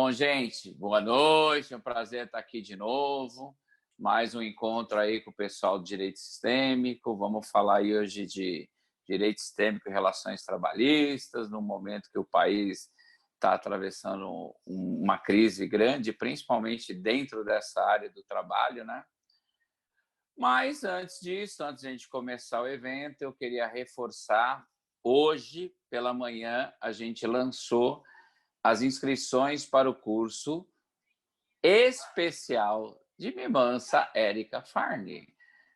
Bom, gente, boa noite, é um prazer estar aqui de novo. Mais um encontro aí com o pessoal do Direito Sistêmico. Vamos falar aí hoje de Direito Sistêmico e Relações Trabalhistas, num momento que o país está atravessando uma crise grande, principalmente dentro dessa área do trabalho, né? Mas antes disso, antes de a gente começar o evento, eu queria reforçar, hoje pela manhã a gente lançou as inscrições para o curso especial de Mimansa Érica Farni.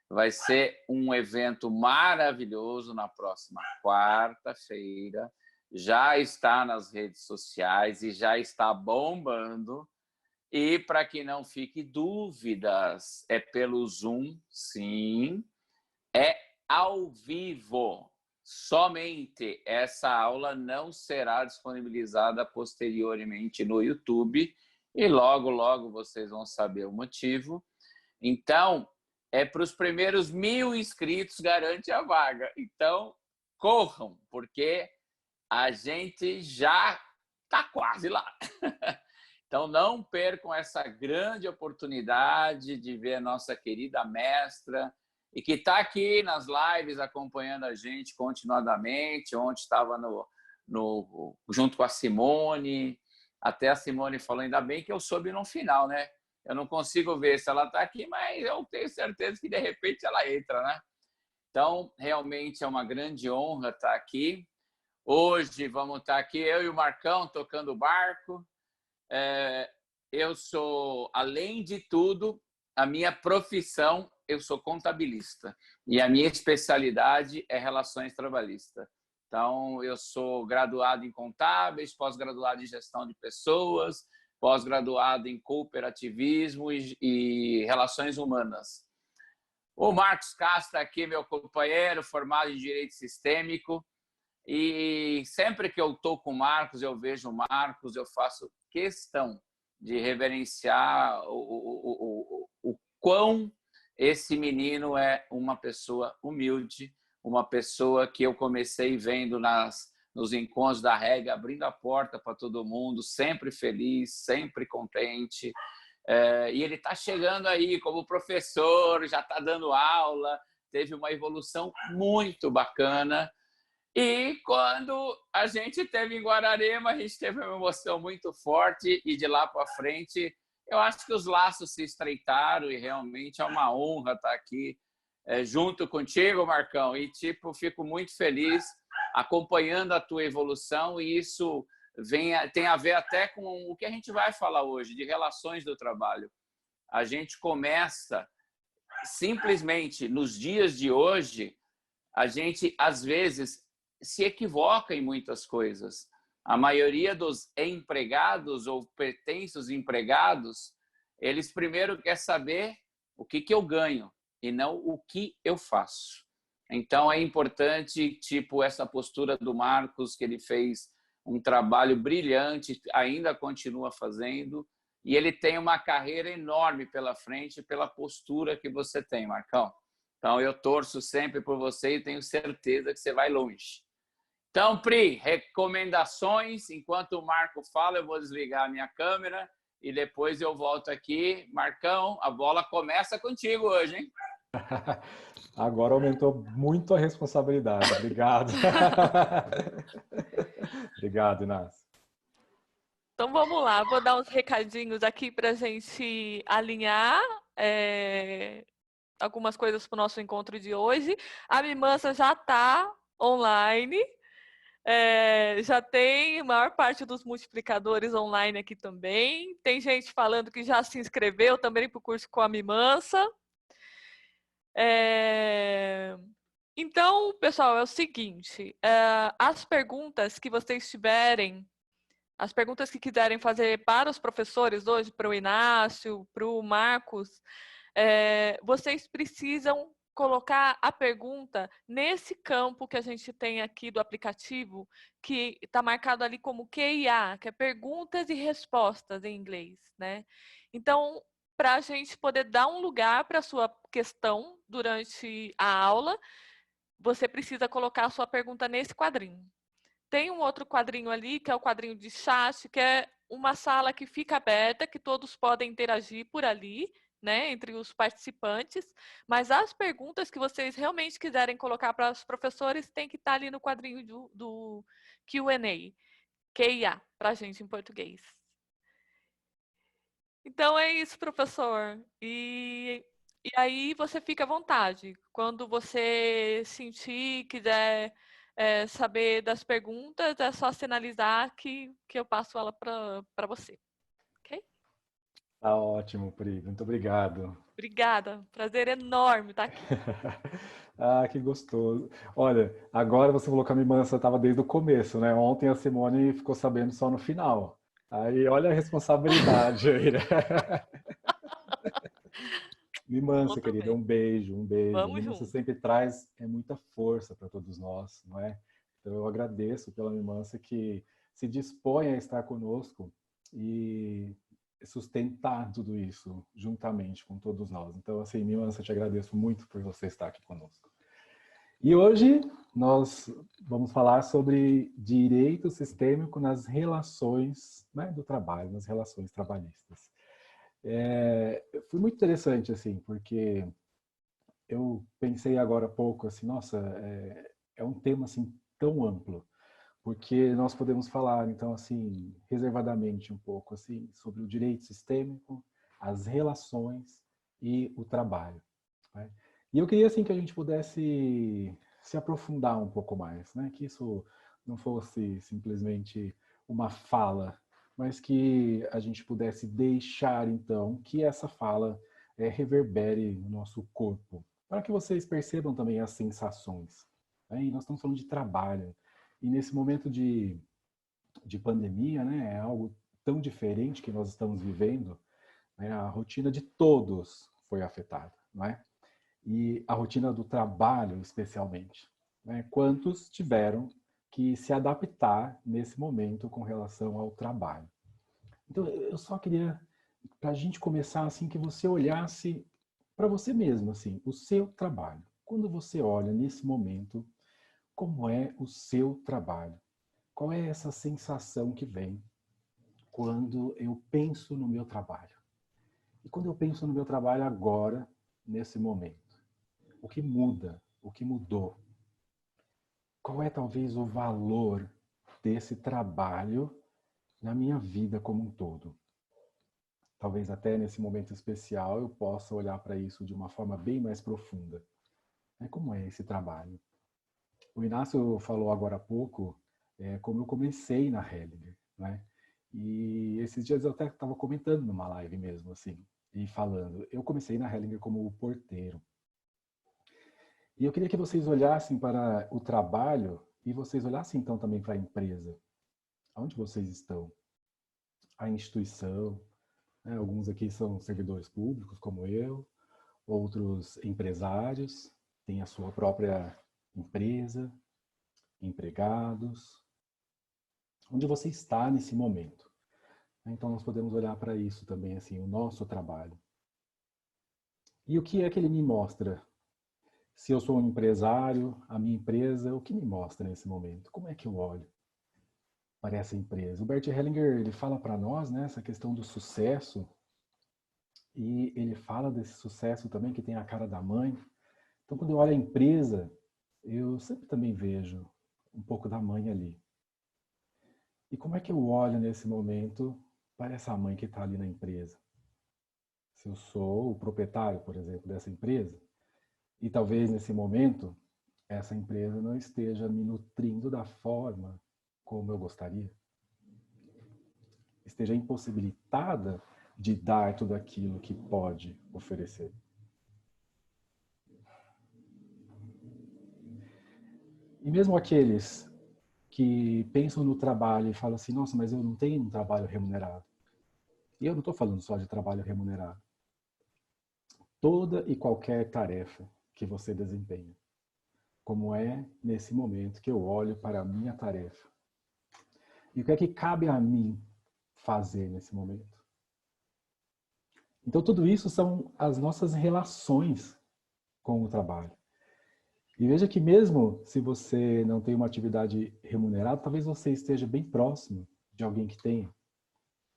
Vai ser um evento maravilhoso na próxima quarta-feira. Já está nas redes sociais e já está bombando. E para que não fique dúvidas, é pelo Zoom, sim, é ao vivo. Somente essa aula não será disponibilizada posteriormente no YouTube e logo, logo vocês vão saber o motivo. Então, é para os primeiros 1.000 inscritos garante a vaga. Então, corram, porque a gente já está quase lá. Então, não percam essa grande oportunidade de ver a nossa querida mestra e que está aqui nas lives acompanhando a gente continuadamente. Ontem estava junto com a Simone. Até a Simone falou, ainda bem que eu soube no final, né? Eu não consigo ver se ela está aqui, mas eu tenho certeza que, de repente, ela entra, né? Então, realmente é uma grande honra estar aqui. Hoje vamos estar aqui, eu e o Marcão, tocando o barco. Eu sou, além de tudo, a minha profissão, eu sou contabilista. E a minha especialidade é relações trabalhistas. Então, eu sou graduado em contábeis, pós-graduado em gestão de pessoas, pós-graduado em cooperativismo e relações humanas. O Marcos Castro aqui, meu companheiro, formado em Direito Sistêmico. E sempre que eu estou com o Marcos, eu vejo o Marcos, eu faço questão de reverenciar o quão esse menino é uma pessoa humilde, uma pessoa que eu comecei vendo nos encontros da REG, abrindo a porta para todo mundo, sempre feliz, sempre contente. E ele está chegando aí como professor, já está dando aula, teve uma evolução muito bacana. E quando a gente teve em Guararema, a gente teve uma emoção muito forte e de lá para frente, eu acho que os laços se estreitaram e realmente é uma honra estar aqui junto contigo, Marcão. E, fico muito feliz acompanhando a tua evolução e isso tem a ver até com o que a gente vai falar hoje, de relações do trabalho. A gente começa simplesmente nos dias de hoje, a gente, às vezes, se equivoca em muitas coisas. A maioria dos empregados ou pretensos empregados, eles primeiro querem saber o que eu ganho e não o que eu faço. Então, é importante, essa postura do Marcos, que ele fez um trabalho brilhante, ainda continua fazendo, e ele tem uma carreira enorme pela frente pela postura que você tem, Marcão. Então, eu torço sempre por você e tenho certeza que você vai longe. Então, Pri, recomendações. Enquanto o Marco fala, eu vou desligar a minha câmera e depois eu volto aqui. Marcão, a bola começa contigo hoje, hein? Agora aumentou muito a responsabilidade. Obrigado. Obrigado, Inácio. Então, vamos lá. Vou dar uns recadinhos aqui para a gente alinhar algumas coisas para o nosso encontro de hoje. A Mimansa já está online. Já tem a maior parte dos multiplicadores online aqui também. Tem gente falando que já se inscreveu também para o curso com a Mimansa. Então, pessoal, é o seguinte, as perguntas que vocês tiverem, as perguntas que quiserem fazer para os professores hoje, para o Inácio, para o Marcos, vocês precisam colocar a pergunta nesse campo que a gente tem aqui do aplicativo, que está marcado ali como QIA, que é perguntas e respostas em inglês, né? Então, para a gente poder dar um lugar para a sua questão durante a aula, você precisa colocar a sua pergunta nesse quadrinho. Tem um outro quadrinho ali, que é o quadrinho de chat, que é uma sala que fica aberta, que todos podem interagir por ali, né, entre os participantes, mas as perguntas que vocês realmente quiserem colocar para os professores tem que estar ali no quadrinho do Q&A, QIA, para a gente em português. Então é isso, professor. E aí você fica à vontade. Quando você sentir, quiser saber das perguntas, é só sinalizar que eu passo ela para você. Ok? Tá ótimo, Pri. Muito obrigado. Obrigada. Prazer enorme estar aqui. Ah, que gostoso. Olha, agora você falou que a Mimança estava desde o começo, né? Ontem a Simone ficou sabendo só no final. Aí, olha a responsabilidade aí, né? Mimança, Tudo querida, bem. um beijo, um beijo. A Vamos Mimança junto. sempre traz muita força para todos nós, não é? Então, eu agradeço pela Mimança que se dispõe a estar conosco e sustentar tudo isso juntamente com todos nós. Então, assim, Mimança, eu te agradeço muito por você estar aqui conosco. E hoje nós vamos falar sobre direito sistêmico nas relações, né, do trabalho, nas relações trabalhistas. Foi muito interessante, assim, porque eu pensei agora há pouco, assim, nossa, é um tema, assim, tão amplo, porque nós podemos falar, então, assim, reservadamente um pouco, assim, sobre o direito sistêmico, as relações e o trabalho, né? E eu queria, assim, que a gente pudesse se aprofundar um pouco mais, né? Que isso não fosse simplesmente uma fala, mas que a gente pudesse deixar, então, que essa fala reverbere no nosso corpo, para que vocês percebam também as sensações, né? E nós estamos falando de trabalho, e nesse momento de pandemia, né, é algo tão diferente que nós estamos vivendo, né, a rotina de todos foi afetada, não é? E a rotina do trabalho, especialmente, né? Quantos tiveram que se adaptar nesse momento com relação ao trabalho? Então, eu só queria, para a gente começar, assim, que você olhasse para você mesmo, assim, o seu trabalho. Quando você olha nesse momento, como é o seu trabalho? Qual é essa sensação que vem quando eu penso no meu trabalho? E quando eu penso no meu trabalho agora, nesse momento, o que muda? O que mudou? Qual é talvez o valor desse trabalho na minha vida como um todo? Talvez até nesse momento especial eu possa olhar para isso de uma forma bem mais profunda. Como é esse trabalho? O Inácio falou agora há pouco como eu comecei na Hellinger, né? E esses dias eu até estava comentando numa live mesmo, assim, e falando. Eu comecei na Hellinger como porteiro. E eu queria que vocês olhassem para o trabalho e vocês olhassem então também para a empresa. Onde vocês estão? A instituição, né? Alguns aqui são servidores públicos, como eu, outros empresários, têm a sua própria empresa, empregados. Onde você está nesse momento? Então nós podemos olhar para isso também, assim, o nosso trabalho. E o que é que ele me mostra? Se eu sou um empresário, a minha empresa, o que me mostra nesse momento? Como é que eu olho para essa empresa? O Bert Hellinger, ele fala para nós, né, essa questão do sucesso, e ele fala desse sucesso também que tem a cara da mãe. Então, quando eu olho a empresa, eu sempre também vejo um pouco da mãe ali. E como é que eu olho nesse momento para essa mãe que está ali na empresa? Se eu sou o proprietário, por exemplo, dessa empresa, e talvez nesse momento essa empresa não esteja me nutrindo da forma como eu gostaria, esteja impossibilitada de dar tudo aquilo que pode oferecer. E mesmo aqueles que pensam no trabalho e falam assim, nossa, mas eu não tenho um trabalho remunerado. E eu não estou falando só de trabalho remunerado. Toda e qualquer tarefa que você desempenha. Como é nesse momento que eu olho para a minha tarefa. E o que é que cabe a mim fazer nesse momento? Então, tudo isso são as nossas relações com o trabalho. E veja que mesmo se você não tem uma atividade remunerada, talvez você esteja bem próximo de alguém que tenha.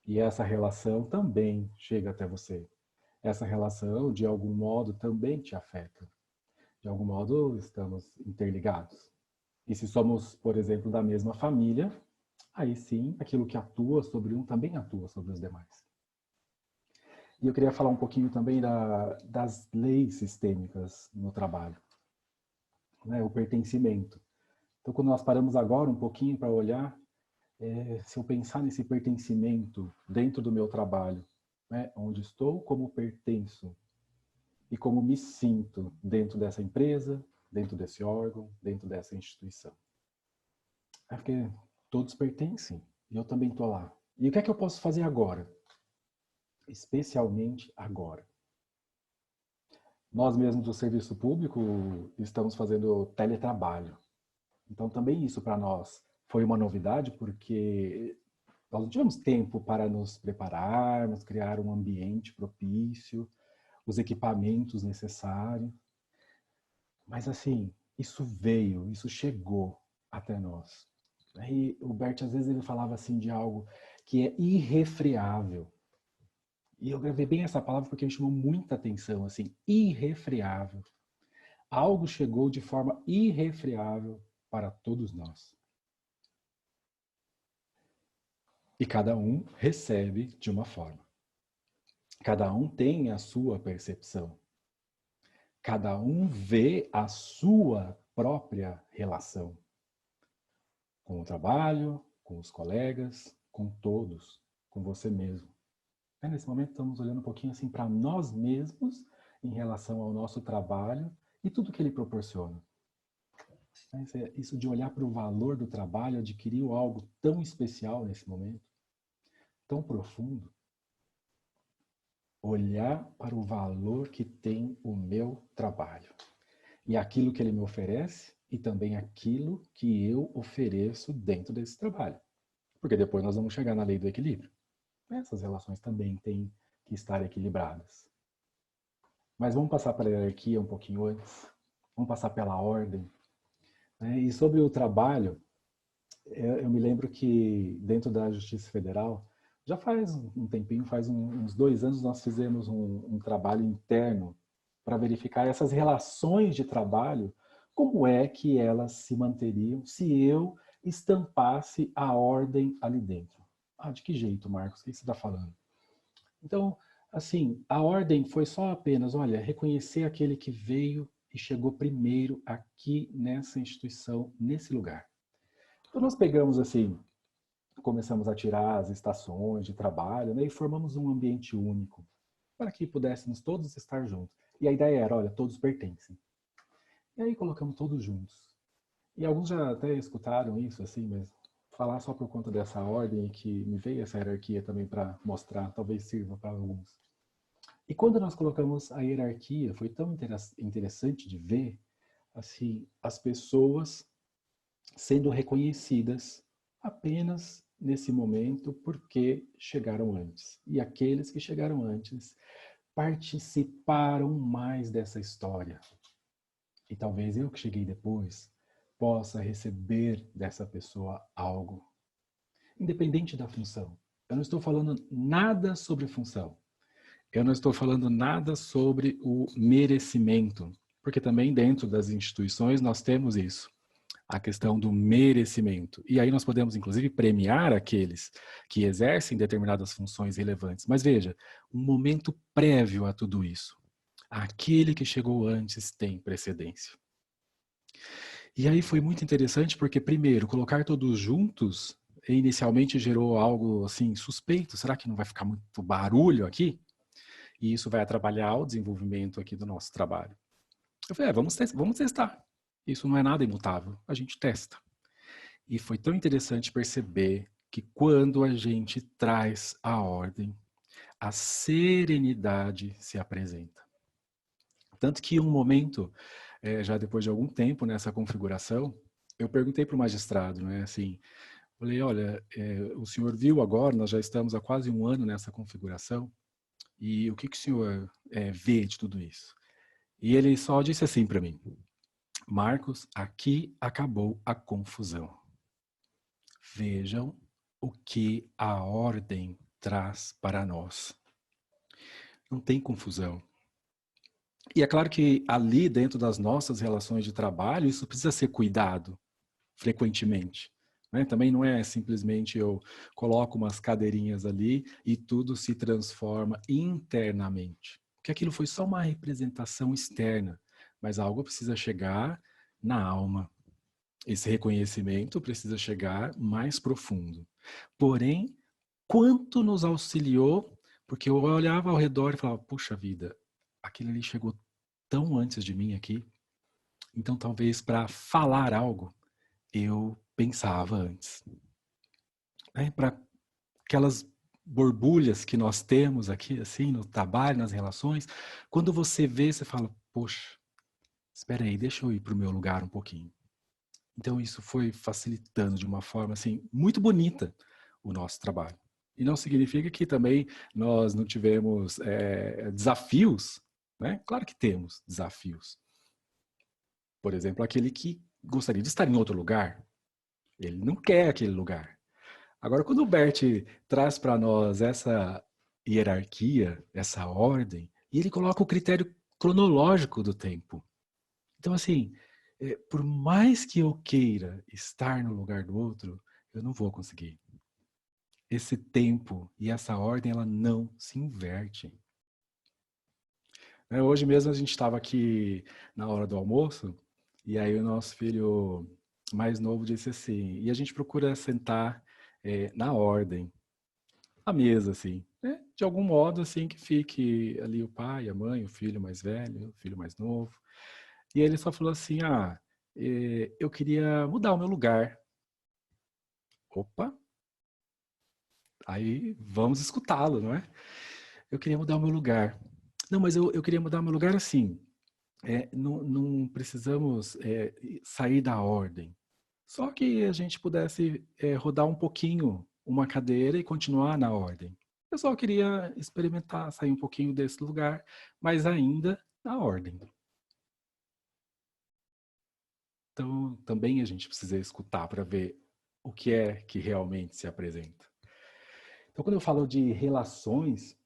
E essa relação também chega até você. Essa relação, de algum modo, também te afeta. De algum modo, estamos interligados. E se somos, por exemplo, da mesma família, aí sim, aquilo que atua sobre um também atua sobre os demais. E eu queria falar um pouquinho também das leis sistêmicas no trabalho, né? O pertencimento. Então, quando nós paramos agora um pouquinho para olhar, se eu pensar nesse pertencimento dentro do meu trabalho, né? Onde estou, como pertenço e como me sinto dentro dessa empresa, dentro desse órgão, dentro dessa instituição. É porque todos pertencem e eu também estou lá. E o que é que eu posso fazer agora? Especialmente agora. Nós mesmos do serviço público estamos fazendo teletrabalho. Então também isso para nós foi uma novidade, porque nós não tivemos tempo para nos prepararmos, criar um ambiente propício, os equipamentos necessários. Mas assim, isso chegou até nós. E o Bert, às vezes, ele falava assim de algo que é irrefreável. E eu gravei bem essa palavra porque me chamou muita atenção, assim, irrefreável. Algo chegou de forma irrefreável para todos nós. E cada um recebe de uma forma. Cada um tem a sua percepção. Cada um vê a sua própria relação com o trabalho, com os colegas, com todos, com você mesmo. Nesse momento estamos olhando um pouquinho assim para nós mesmos em relação ao nosso trabalho e tudo que ele proporciona. Isso de olhar para o valor do trabalho adquiriu algo tão especial nesse momento, tão profundo. Olhar para o valor que tem o meu trabalho e aquilo que ele me oferece e também aquilo que eu ofereço dentro desse trabalho. Porque depois nós vamos chegar na lei do equilíbrio. Essas relações também têm que estar equilibradas. Mas vamos passar pela hierarquia um pouquinho antes. Vamos passar pela ordem. E sobre o trabalho, eu me lembro que dentro da Justiça Federal, já faz um tempinho, faz uns 2 anos, nós fizemos um trabalho interno para verificar essas relações de trabalho, como é que elas se manteriam se eu estampasse a ordem ali dentro. De que jeito, Marcos? O que você está falando? Então, assim, a ordem foi só apenas, olha, reconhecer aquele que veio e chegou primeiro aqui nessa instituição, nesse lugar. Então, nós pegamos assim, começamos a tirar as estações de trabalho, né, e formamos um ambiente único para que pudéssemos todos estar juntos. E a ideia era, olha, todos pertencem. E aí colocamos todos juntos. E alguns já até escutaram isso, assim, mas falar só por conta dessa ordem que me veio essa hierarquia também para mostrar, talvez sirva para alguns. E quando nós colocamos a hierarquia, foi tão interessante de ver, assim, as pessoas sendo reconhecidas apenas nesse momento porque chegaram antes. E aqueles que chegaram antes participaram mais dessa história. E talvez eu que cheguei depois possa receber dessa pessoa algo. Independente da função. Eu não estou falando nada sobre função. Eu não estou falando nada sobre o merecimento. Porque também dentro das instituições nós temos isso. A questão do merecimento. E aí nós podemos, inclusive, premiar aqueles que exercem determinadas funções relevantes. Mas veja, um momento prévio a tudo isso. Aquele que chegou antes tem precedência. E aí foi muito interessante porque, primeiro, colocar todos juntos inicialmente gerou algo assim suspeito. Será que não vai ficar muito barulho aqui? E isso vai atrapalhar o desenvolvimento aqui do nosso trabalho. Eu falei, vamos testar. Isso não é nada imutável, a gente testa. E foi tão interessante perceber que quando a gente traz a ordem, a serenidade se apresenta. Tanto que em um momento, já depois de algum tempo nessa configuração, eu perguntei para o magistrado, né, assim, falei, olha, o senhor viu agora, nós já estamos há quase 1 ano nessa configuração, e o que o senhor vê de tudo isso? E ele só disse assim para mim, Marcos, aqui acabou a confusão. Vejam o que a ordem traz para nós. Não tem confusão. E é claro que ali, dentro das nossas relações de trabalho, isso precisa ser cuidado frequentemente. Né? Também não é simplesmente eu coloco umas cadeirinhas ali e tudo se transforma internamente. Porque aquilo foi só uma representação externa, mas algo precisa chegar na alma. Esse reconhecimento precisa chegar mais profundo. Porém, quanto nos auxiliou, porque eu olhava ao redor e falava, puxa vida, aquele ali chegou tão antes de mim aqui, então talvez para falar algo, eu pensava antes. Né? Para aquelas borbulhas que nós temos aqui, assim, no trabalho, nas relações, quando você vê, você fala, poxa, espera aí, deixa eu ir para o meu lugar um pouquinho. Então isso foi facilitando de uma forma, assim, muito bonita o nosso trabalho. E não significa que também nós não tivemos desafios, né? Claro que temos desafios. Por exemplo, aquele que gostaria de estar em outro lugar, ele não quer aquele lugar. Agora, quando o Bert traz para nós essa hierarquia, essa ordem, e ele coloca o critério cronológico do tempo. Então, assim, por mais que eu queira estar no lugar do outro, eu não vou conseguir. Esse tempo e essa ordem, ela não se inverte. Hoje mesmo a gente estava aqui na hora do almoço, e aí o nosso filho mais novo disse assim, e a gente procura sentar na ordem, à mesa, assim, né? De algum modo, assim, que fique ali o pai, a mãe, o filho mais velho, o filho mais novo. E ele só falou assim, eu queria mudar o meu lugar. Opa! Aí vamos escutá-lo, não é? Eu queria mudar o meu lugar. Não, mas eu queria mudar o meu lugar assim. Não precisamos sair da ordem. Só que a gente pudesse rodar um pouquinho uma cadeira e continuar na ordem. Eu só queria experimentar, sair um pouquinho desse lugar, mas ainda na ordem. Então, também a gente precisa escutar para ver o que é que realmente se apresenta. Então, quando eu falo de relações,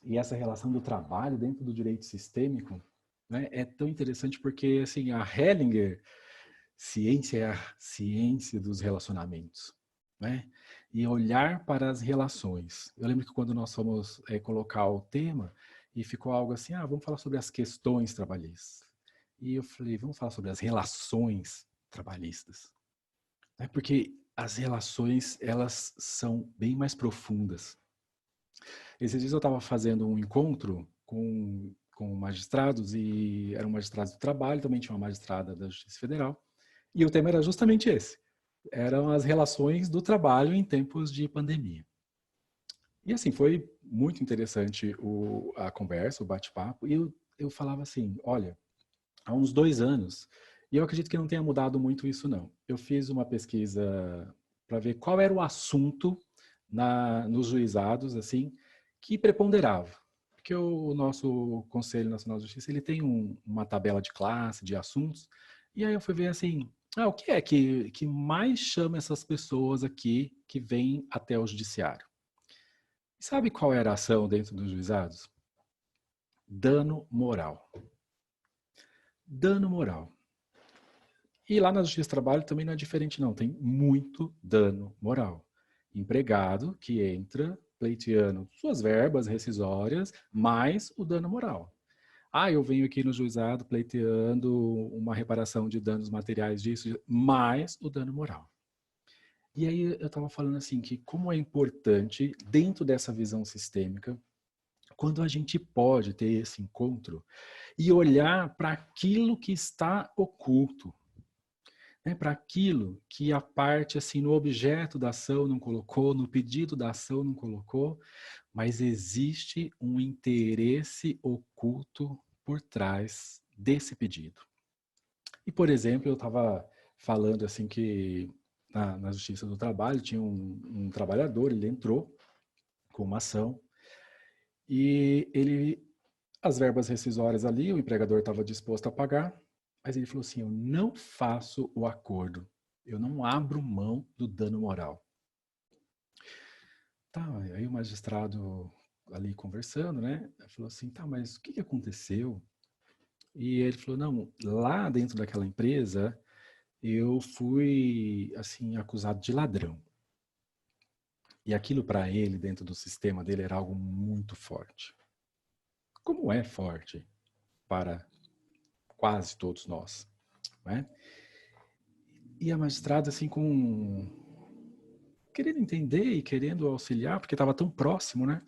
e essa relação do trabalho dentro do direito sistêmico, né, é tão interessante porque, assim, a Hellinger, ciência é a ciência dos relacionamentos, né? E olhar para as relações. Eu lembro que quando nós fomos colocar o tema, e ficou algo assim, vamos falar sobre as questões trabalhistas. E eu falei, vamos falar sobre as relações trabalhistas. Né? Porque as relações, elas são bem mais profundas. Esses dias eu estava fazendo um encontro com magistrados, e eram magistrados do trabalho, também tinha uma magistrada da Justiça Federal, e o tema era justamente esse. Eram as relações do trabalho em tempos de pandemia. E assim, foi muito interessante a conversa, o bate-papo, e eu falava assim, olha, há uns 2 anos, e eu acredito que não tenha mudado muito isso não. Eu fiz uma pesquisa para ver qual era o assunto nos juizados, assim, que preponderava. Porque o nosso Conselho Nacional de Justiça, ele tem uma tabela de classe, de assuntos, e aí eu fui ver assim, o que é que mais chama essas pessoas aqui que vêm até o judiciário? E sabe qual era a ação dentro dos juizados? Dano moral. Dano moral. E lá na Justiça do Trabalho também não é diferente não, tem muito dano moral. Empregado que entra pleiteando suas verbas rescisórias, mais o dano moral. Eu venho aqui no juizado pleiteando uma reparação de danos materiais disso, mais o dano moral. E aí eu estava falando assim, que como é importante, dentro dessa visão sistêmica, quando a gente pode ter esse encontro e olhar para aquilo que está oculto, né, para aquilo que a parte, assim, no objeto da ação não colocou, no pedido da ação não colocou, mas existe um interesse oculto por trás desse pedido. E, por exemplo, eu estava falando assim que na Justiça do Trabalho tinha um trabalhador, ele entrou com uma ação e as verbas rescisórias ali, o empregador estava disposto a pagar, mas ele falou assim, eu não faço o acordo, eu não abro mão do dano moral. Tá, aí o magistrado ali conversando, né? Falou assim, tá, mas o que aconteceu? E ele falou, não, lá dentro daquela empresa, eu fui, assim, acusado de ladrão. E aquilo para ele, dentro do sistema dele, era algo muito forte. Como é forte para quase todos nós, né? E a magistrada, assim, querendo entender e querendo auxiliar, porque estava tão próximo, né?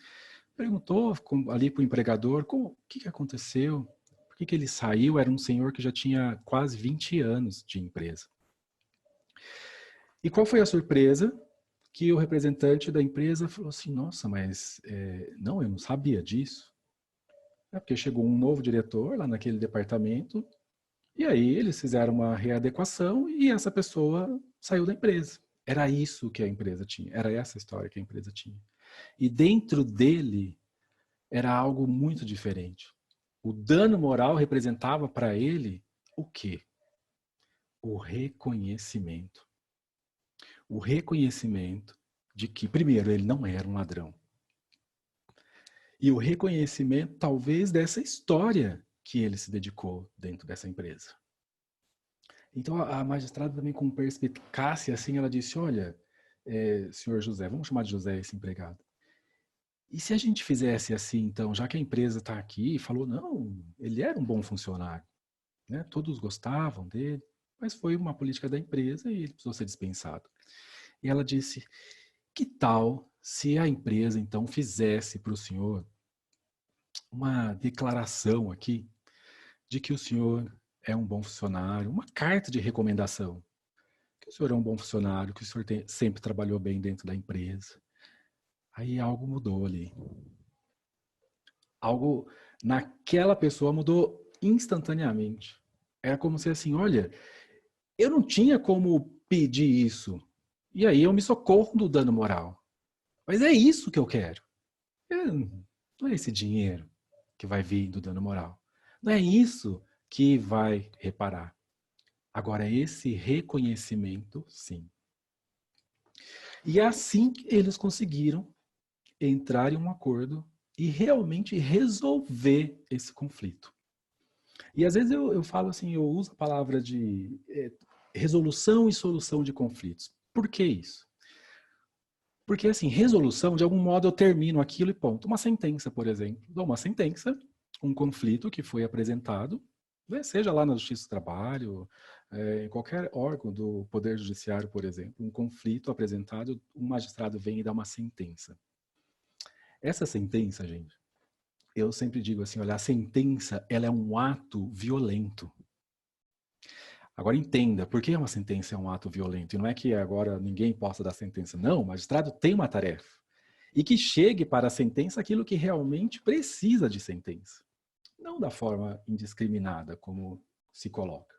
Perguntou ali para o empregador o que aconteceu, por que ele saiu. Era um senhor que já tinha quase 20 anos de empresa. E qual foi a surpresa? Que o representante da empresa falou assim, nossa, mas não, eu não sabia disso. É porque chegou um novo diretor lá naquele departamento, e aí eles fizeram uma readequação e essa pessoa saiu da empresa. Era isso que a empresa tinha, era essa história que a empresa tinha. E dentro dele era algo muito diferente. O dano moral representava para ele o quê? O reconhecimento. O reconhecimento de que, primeiro, ele não era um ladrão. E o reconhecimento, talvez, dessa história que ele se dedicou dentro dessa empresa. Então, a magistrada também, com perspicácia, assim, ela disse, olha, senhor José, vamos chamar de José esse empregado. E se a gente fizesse assim, então, já que a empresa está aqui, falou, não, ele era um bom funcionário, né? Todos gostavam dele, mas foi uma política da empresa e ele precisou ser dispensado. E ela disse, que tal se a empresa, então, fizesse para o senhor uma declaração aqui de que o senhor é um bom funcionário, uma carta de recomendação, que o senhor é um bom funcionário, que o senhor sempre trabalhou bem dentro da empresa. Aí algo mudou ali. Algo naquela pessoa mudou instantaneamente. Era como se assim, olha, eu não tinha como pedir isso. E aí eu me socorro do dano moral. Mas é isso que eu quero. Não é esse dinheiro que vai vir do dano moral. Não é isso que vai reparar. Agora, esse reconhecimento, sim. E é assim que eles conseguiram entrar em um acordo e realmente resolver esse conflito. E às vezes eu falo assim, eu uso a palavra de resolução e solução de conflitos. Por que isso? Porque assim, resolução, de algum modo eu termino aquilo e ponto. Uma sentença, por exemplo. Dou uma sentença, um conflito que foi apresentado, seja lá na Justiça do Trabalho, em qualquer órgão do Poder Judiciário, por exemplo, um conflito apresentado, um magistrado vem e dá uma sentença. Essa sentença, gente, eu sempre digo assim, olha, a sentença, ela é um ato violento. Agora entenda, por que uma sentença é um ato violento? E não é que agora ninguém possa dar sentença. Não, o magistrado tem uma tarefa. E que chegue para a sentença aquilo que realmente precisa de sentença. Não da forma indiscriminada, como se coloca.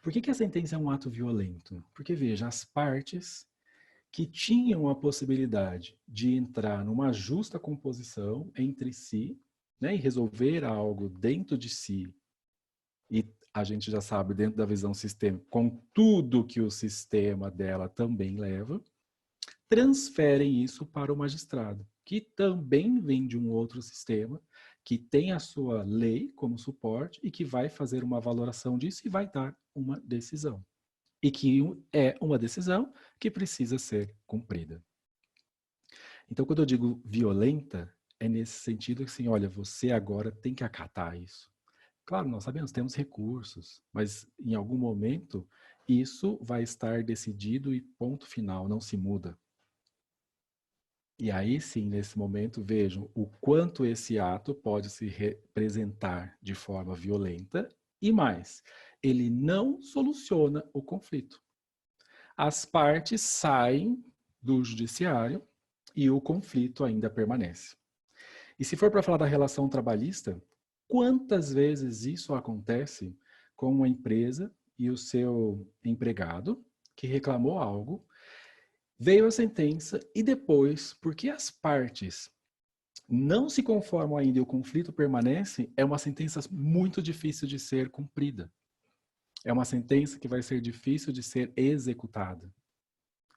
Por que a sentença é um ato violento? Porque, veja, as partes que tinham a possibilidade de entrar numa justa composição entre si, né, e resolver algo dentro de si, e a gente já sabe, dentro da visão sistêmica, com tudo que o sistema dela também leva, transferem isso para o magistrado, que também vem de um outro sistema, que tem a sua lei como suporte e que vai fazer uma valoração disso e vai dar uma decisão. E que é uma decisão que precisa ser cumprida. Então, quando eu digo violenta, é nesse sentido que, assim, olha, você agora tem que acatar isso. Claro, nós sabemos, temos recursos, mas em algum momento isso vai estar decidido e ponto final, não se muda. E aí sim, nesse momento, vejam o quanto esse ato pode se representar de forma violenta e mais, ele não soluciona o conflito. As partes saem do judiciário e o conflito ainda permanece. E se for para falar da relação trabalhista, quantas vezes isso acontece com uma empresa e o seu empregado que reclamou algo, veio a sentença e depois, porque as partes não se conformam ainda e o conflito permanece, é uma sentença muito difícil de ser cumprida. É uma sentença que vai ser difícil de ser executada.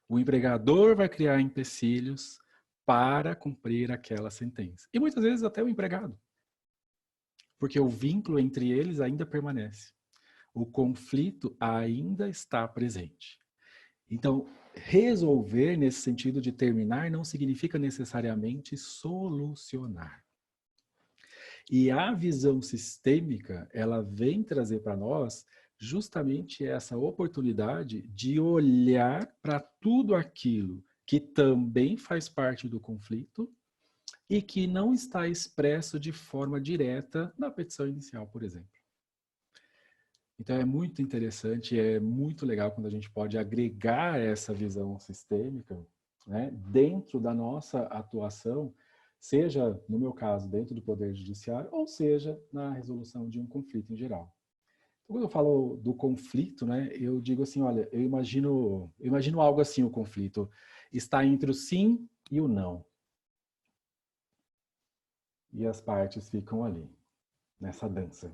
O empregador vai criar empecilhos para cumprir aquela sentença. E muitas vezes até o empregado. Porque o vínculo entre eles ainda permanece. O conflito ainda está presente. Então, resolver nesse sentido de terminar não significa necessariamente solucionar. E a visão sistêmica, ela vem trazer para nós justamente essa oportunidade de olhar para tudo aquilo que também faz parte do conflito e que não está expresso de forma direta na petição inicial, por exemplo. Então é muito interessante, é muito legal quando a gente pode agregar essa visão sistêmica, né, dentro da nossa atuação, seja, no meu caso, dentro do Poder Judiciário, ou seja, na resolução de um conflito em geral. Então, quando eu falo do conflito, né, eu digo assim, olha, eu imagino algo assim, o conflito está entre o sim e o não. E as partes ficam ali, nessa dança.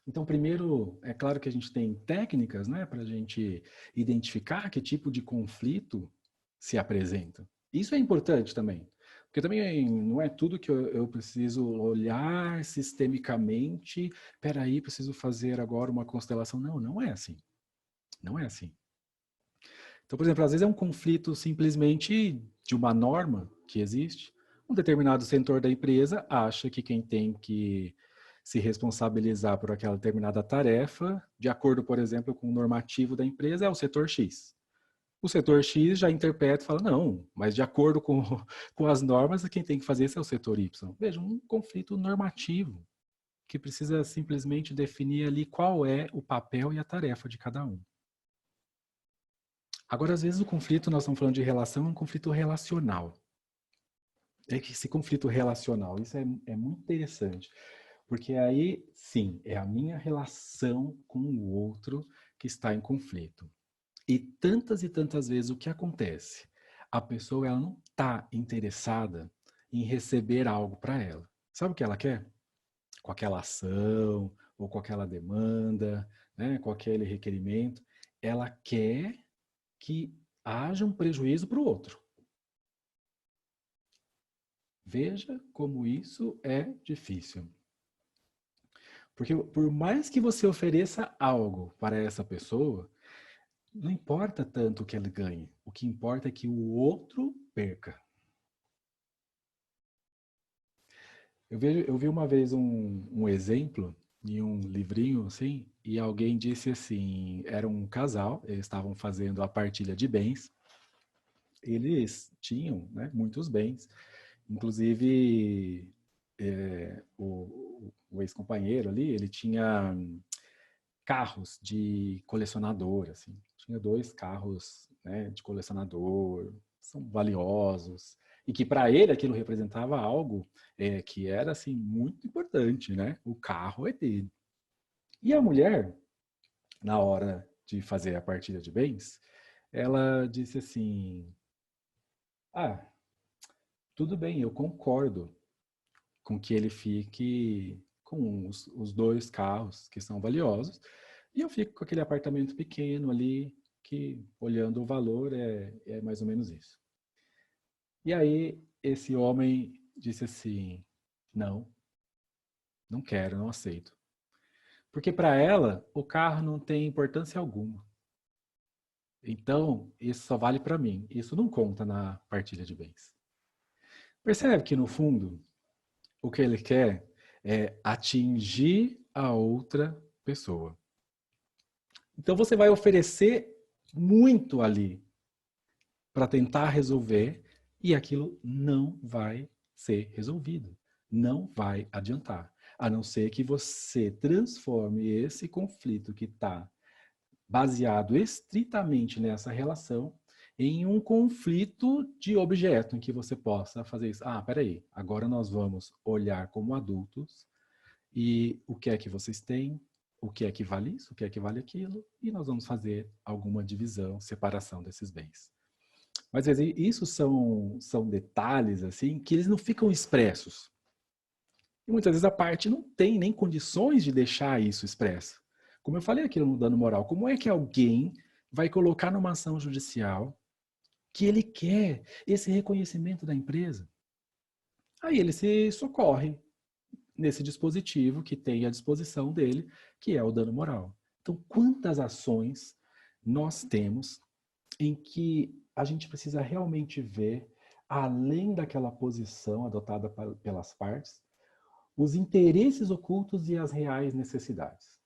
Então, primeiro, é claro que a gente tem técnicas, né, para a gente identificar que tipo de conflito se apresenta. Isso é importante também, porque também não é tudo que eu preciso olhar sistemicamente, peraí, preciso fazer agora uma constelação. Não, não é assim. Não é assim. Então, por exemplo, às vezes é um conflito simplesmente de uma norma que existe. Um determinado setor da empresa acha que quem tem que se responsabilizar por aquela determinada tarefa, de acordo, por exemplo, com o normativo da empresa, é o setor X. O setor X já interpreta e fala, não, mas de acordo com as normas, quem tem que fazer isso é o setor Y. Veja, um conflito normativo, que precisa simplesmente definir ali qual é o papel e a tarefa de cada um. Agora, às vezes, o conflito, nós estamos falando de relação, é um conflito relacional. É que esse conflito relacional, isso é muito interessante. Porque aí, sim, é a minha relação com o outro que está em conflito. E tantas vezes o que acontece? A pessoa ela não está interessada em receber algo para ela. Sabe o que ela quer? Com aquela ação, ou com aquela demanda, né, com aquele requerimento. Ela quer que haja um prejuízo para o outro. Veja como isso é difícil. Porque por mais que você ofereça algo para essa pessoa, não importa tanto o que ele ganhe. O que importa é que o outro perca. Eu vi uma vez um exemplo em um livrinho, assim, e alguém disse assim, era um casal, eles estavam fazendo a partilha de bens, eles tinham, né, muitos bens, inclusive o ex-companheiro ali, ele tinha carros de colecionador, assim. Tinha 2 carros, né, de colecionador, são valiosos, e que para ele aquilo representava algo que era assim muito importante, né? O carro é dele. E a mulher, na hora de fazer a partilha de bens, ela disse assim: "Ah, tudo bem, eu concordo com que ele fique com os 2 carros que são valiosos, e eu fico com aquele apartamento pequeno ali, que olhando o valor é mais ou menos isso." E aí esse homem disse assim, não quero, não aceito. Porque para ela, o carro não tem importância alguma. Então, isso só vale para mim. Isso não conta na partilha de bens. Percebe que, no fundo, o que ele quer é atingir a outra pessoa. Então você vai oferecer muito ali para tentar resolver e aquilo não vai ser resolvido. Não vai adiantar. A não ser que você transforme esse conflito que está baseado estritamente nessa relação em um conflito de objeto, em que você possa fazer isso. Ah, peraí, agora nós vamos olhar como adultos e o que é que vocês têm, o que é que vale isso, o que é que vale aquilo, e nós vamos fazer alguma divisão, separação desses bens. Mas isso são detalhes assim que eles não ficam expressos. E muitas vezes a parte não tem nem condições de deixar isso expresso. Como eu falei aqui no dano moral, como é que alguém vai colocar numa ação judicial que ele quer esse reconhecimento da empresa. Aí ele se socorre nesse dispositivo que tem à disposição dele, que é o dano moral. Então, quantas ações nós temos em que a gente precisa realmente ver, além daquela posição adotada pelas partes, os interesses ocultos e as reais necessidades.